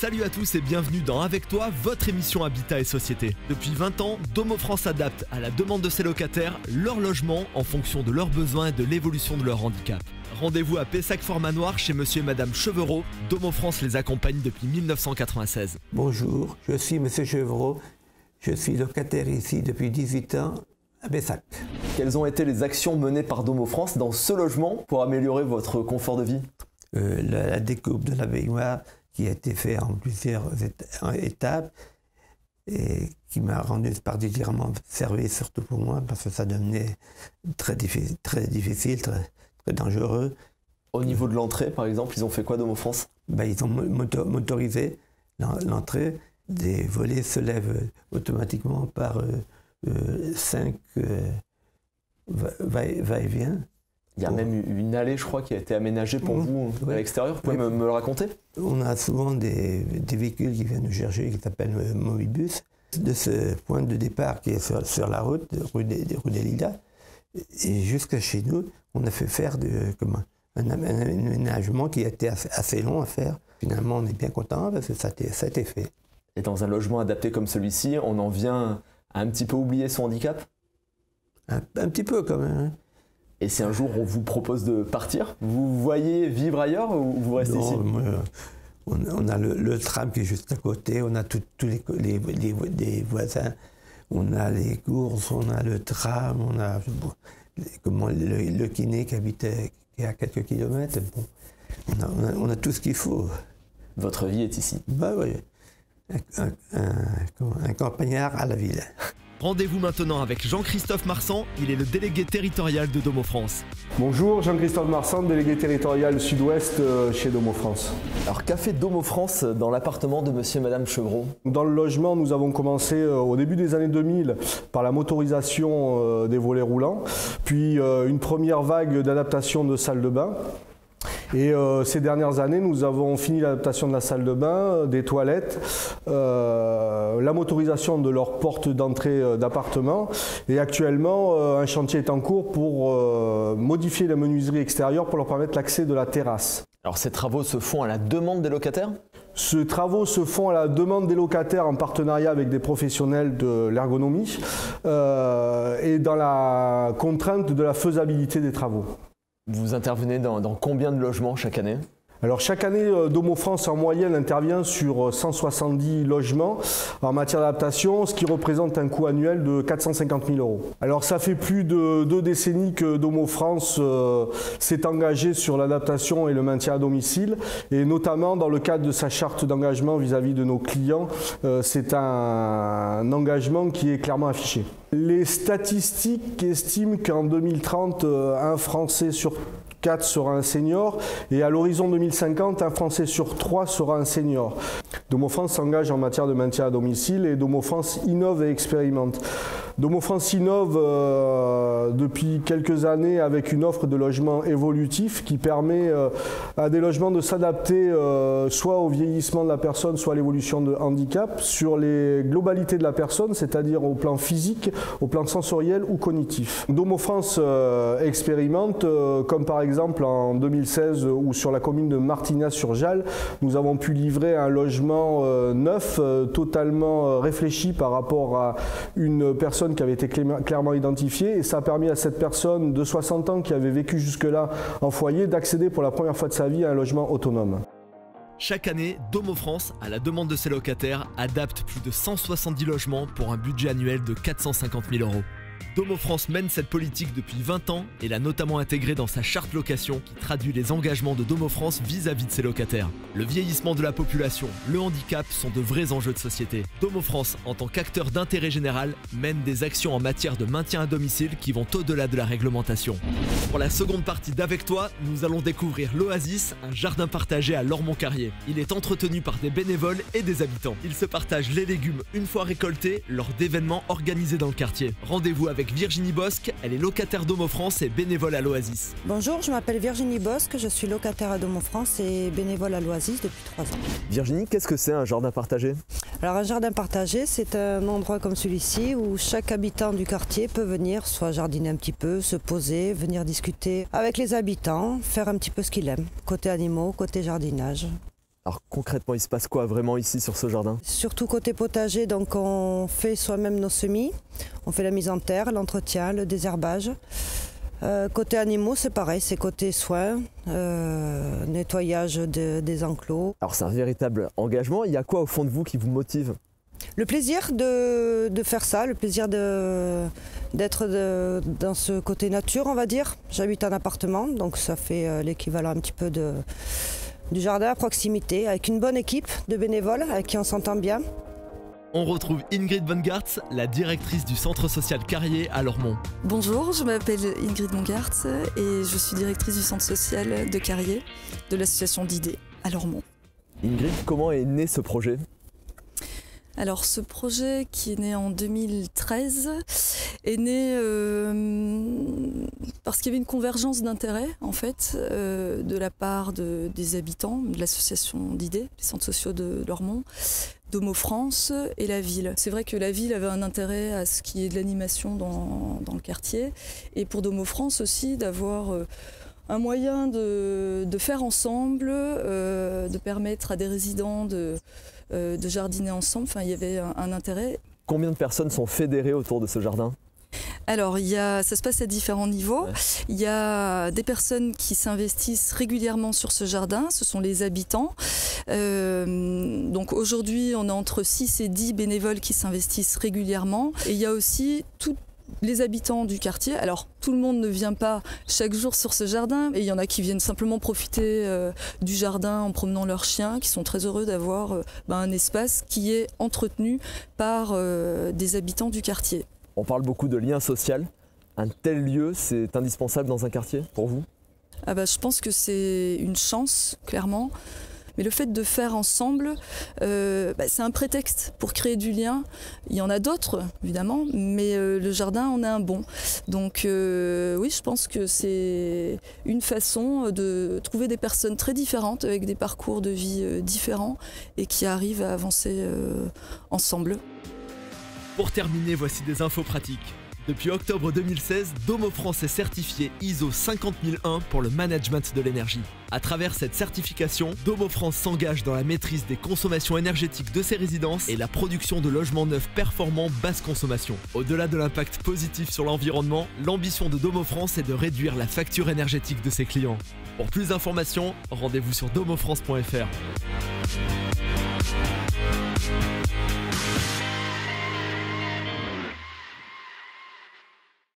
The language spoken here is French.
Salut à tous et bienvenue dans Avec toi, votre émission Habitat et Société. Depuis 20 ans, Domo France adapte à la demande de ses locataires leur logement en fonction de leurs besoins et de l'évolution de leur handicap. Rendez-vous à Pessac-Fort-Manoir chez monsieur et madame Chevreau. Domo France les accompagne depuis 1996. Bonjour, je suis monsieur Chevreau. Je suis locataire ici depuis 18 ans à Pessac. Quelles ont été les actions menées par Domo France dans ce logement pour améliorer votre confort de vie? La découpe de la baignoire qui a été faite en plusieurs étapes et qui m'a rendu particulièrement service, surtout pour moi, parce que ça devenait très difficile, très dangereux. Au niveau de l'entrée, par exemple, ils ont fait quoi, Domo France? Ils ont motorisé l'entrée. Des volets se lèvent automatiquement par 5 va-et-vient. Il y a même une allée, je crois, qui a été aménagée pour vous à l'extérieur. Vous pouvez me le raconter? On a souvent des véhicules qui viennent nous chercher, qui s'appellent Mobibus. De ce point de départ qui est sur la route, rue des Lilas, et jusqu'à chez nous, on a fait faire un aménagement qui a été assez long à faire. Finalement, on est bien content parce que ça a été fait. Et dans un logement adapté comme celui-ci, on en vient à un petit peu oublier son handicap? Un petit peu quand même. Hein. Et si un jour on vous propose de partir, vous voyez vivre ailleurs ou vous restez ici? On a le tram qui est juste à côté, on a tous les voisins, on a les courses, on a le tram, on a le kiné qui habite à quelques kilomètres. Bon, on a tout ce qu'il faut. Votre vie est ici? Oui, un campagnard à la ville. Rendez-vous maintenant avec Jean-Christophe Marsan, il est le délégué territorial de Domo France. Bonjour, Jean-Christophe Marsan, délégué territorial sud-ouest chez Domo France. Alors qu'a fait Domo France dans l'appartement de monsieur et madame Chevreau? Dans le logement, nous avons commencé au début des années 2000 par la motorisation des volets roulants, puis une première vague d'adaptation de salles de bain. Et ces dernières années, nous avons fini l'adaptation de la salle de bain, des toilettes, la motorisation de leur porte d'entrée d'appartement. Et actuellement, un chantier est en cours pour modifier la menuiserie extérieure pour leur permettre l'accès de la terrasse. Alors ces travaux se font à la demande des locataires? Ces travaux se font à la demande des locataires en partenariat avec des professionnels de l'ergonomie et dans la contrainte de la faisabilité des travaux. Vous intervenez dans combien de logements chaque année? Alors chaque année, Domo France en moyenne intervient sur 170 logements en matière d'adaptation, ce qui représente un coût annuel de 450 000 €. Alors ça fait plus de 2 décennies que Domo France s'est engagé sur l'adaptation et le maintien à domicile, et notamment dans le cadre de sa charte d'engagement vis-à-vis de nos clients, c'est un engagement qui est clairement affiché. Les statistiques estiment qu'en 2030, un Français sur 4 sera un senior, et à l'horizon 2050, un Français sur 3 sera un senior. Domo France s'engage en matière de maintien à domicile et Domo France innove et expérimente. Domo France innove depuis quelques années avec une offre de logement évolutif qui permet à des logements de s'adapter soit au vieillissement de la personne, soit à l'évolution de handicap, sur les globalités de la personne, c'est-à-dire au plan physique, au plan sensoriel ou cognitif. Domo France expérimente, comme par exemple en 2016 ou sur la commune de Martignas-sur-Jalles, nous avons pu livrer un logement neuf, totalement réfléchi par rapport à une personne qui avait été clairement identifiée, et ça a permis à cette personne de 60 ans qui avait vécu jusque-là en foyer d'accéder pour la première fois de sa vie à un logement autonome. Chaque année, Domo France, à la demande de ses locataires, adapte plus de 170 logements pour un budget annuel de 450 000 €. Domo France mène cette politique depuis 20 ans et l'a notamment intégrée dans sa charte location qui traduit les engagements de Domo France vis-à-vis de ses locataires. Le vieillissement de la population, le handicap sont de vrais enjeux de société. Domo France, en tant qu'acteur d'intérêt général, mène des actions en matière de maintien à domicile qui vont au-delà de la réglementation. Pour la seconde partie d'Avec toi, nous allons découvrir l'Oasis, un jardin partagé à Lormont-Carrier. Il est entretenu par des bénévoles et des habitants. Ils se partagent les légumes une fois récoltés lors d'événements organisés dans le quartier. Rendez-vous avec Virginie Bosque, elle est locataire Domo France et bénévole à l'Oasis. Bonjour, je m'appelle Virginie Bosque, je suis locataire à Domo France et bénévole à l'Oasis depuis 3 ans. Virginie, qu'est-ce que c'est un jardin partagé? Alors un jardin partagé, c'est un endroit comme celui-ci où chaque habitant du quartier peut venir soit jardiner un petit peu, se poser, venir discuter avec les habitants, faire un petit peu ce qu'il aime, côté animaux, côté jardinage. Alors concrètement, il se passe quoi vraiment ici sur ce jardin? Surtout côté potager, donc on fait soi-même nos semis, on fait la mise en terre, l'entretien, le désherbage. Côté animaux, c'est pareil, c'est côté soins, nettoyage des enclos. Alors c'est un véritable engagement. Il y a quoi au fond de vous qui vous motive? Le plaisir de faire ça, le plaisir d'être dans ce côté nature, on va dire. J'habite en appartement, donc ça fait l'équivalent un petit peu du jardin à proximité, avec une bonne équipe de bénévoles avec qui on s'entend bien. On retrouve Ingrid Bongartz, la directrice du centre social Carrier à Lormont. Bonjour, je m'appelle Ingrid Bongartz et je suis directrice du centre social de Carrier, de l'association d'idées à Lormont. Ingrid, comment est né ce projet? Alors ce projet qui est né en 2013 est né parce qu'il y avait une convergence d'intérêts en fait de la part des habitants de l'association d'idées, les centres sociaux de Lormont, Domo France et la ville. C'est vrai que la ville avait un intérêt à ce qui est de l'animation dans le quartier et pour Domo France aussi d'avoir un moyen de faire ensemble, de permettre à des résidents de jardiner ensemble. Enfin, il y avait un intérêt. Combien de personnes sont fédérées autour de ce jardin? Alors, ça se passe à différents niveaux. Ouais. Il y a des personnes qui s'investissent régulièrement sur ce jardin, ce sont les habitants. Donc aujourd'hui, on a entre 6 et 10 bénévoles qui s'investissent régulièrement. Et il y a aussi toutes les habitants du quartier. Alors tout le monde ne vient pas chaque jour sur ce jardin et il y en a qui viennent simplement profiter du jardin en promenant leurs chiens, qui sont très heureux d'avoir un espace qui est entretenu par des habitants du quartier. On parle beaucoup de lien social. Un tel lieu, c'est indispensable dans un quartier pour vous? Je pense que c'est une chance, clairement. Mais le fait de faire ensemble, c'est un prétexte pour créer du lien. Il y en a d'autres, évidemment, mais le jardin en est un bon. Donc oui, je pense que c'est une façon de trouver des personnes très différentes, avec des parcours de vie différents, et qui arrivent à avancer ensemble. Pour terminer, voici des infos pratiques. Depuis octobre 2016, Domo France est certifié ISO 50001 pour le management de l'énergie. À travers cette certification, Domo France s'engage dans la maîtrise des consommations énergétiques de ses résidences et la production de logements neufs performants basse consommation. Au-delà de l'impact positif sur l'environnement, l'ambition de Domo France est de réduire la facture énergétique de ses clients. Pour plus d'informations, rendez-vous sur domofrance.fr.